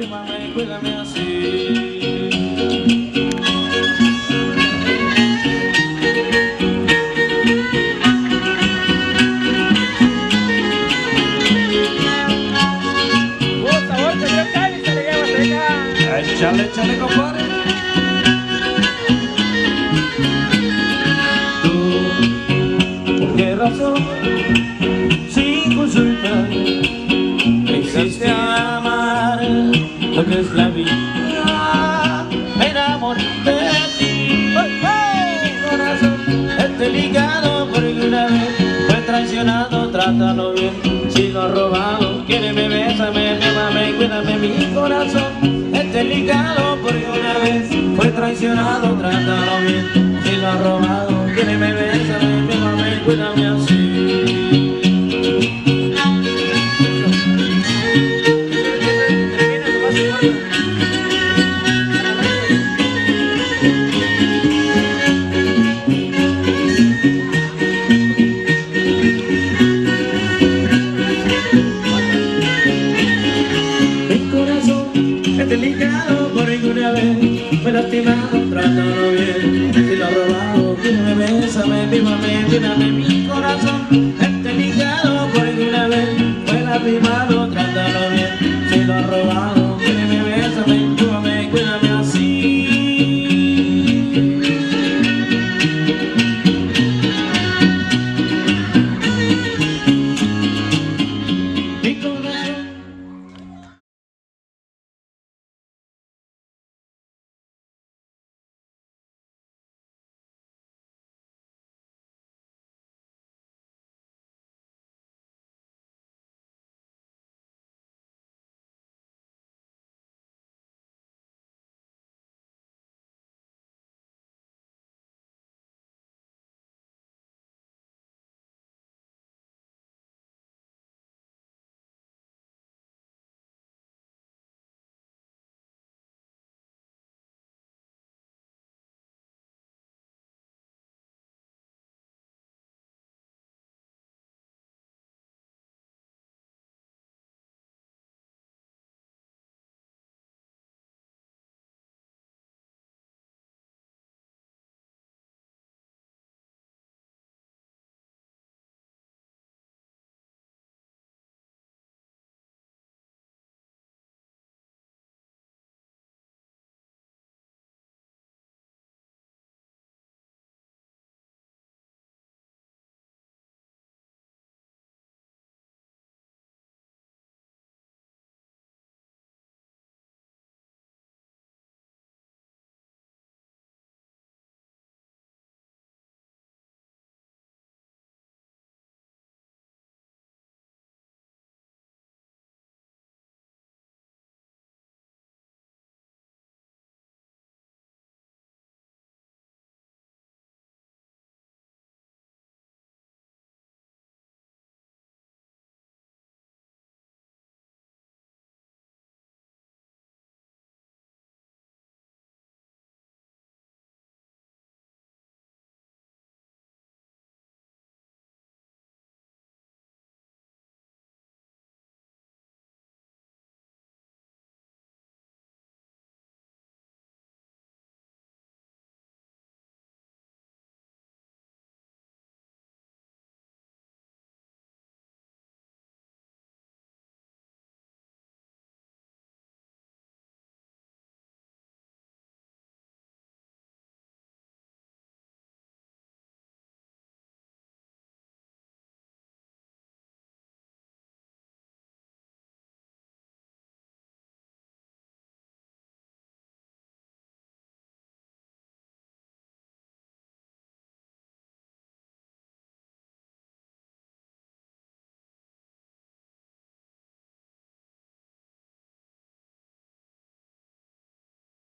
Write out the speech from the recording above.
mímame, cuídame así. Échale, échale, compadre. Tú, ¿por qué razón? Sin consultar, me hiciste amar lo que es la vida. Me enamoré de ti. Mi corazón es delicado porque una vez fue traicionado. Trátalo bien, si lo has robado. Quiéreme, bésame, mímame, cuídame. Mi corazón es delicado porque una vez fue traicionado. Trátalo bien, si lo has robado. Quiéreme, bésame, mímame, cuídame así. Delicado por ninguna vez fue lastimado, trátalo bien, si lo has robado, quírame, bésame, mímame, cuídame. Mi corazón es delicado por ninguna vez fue lastimado, trátalo bien, si lo has robado.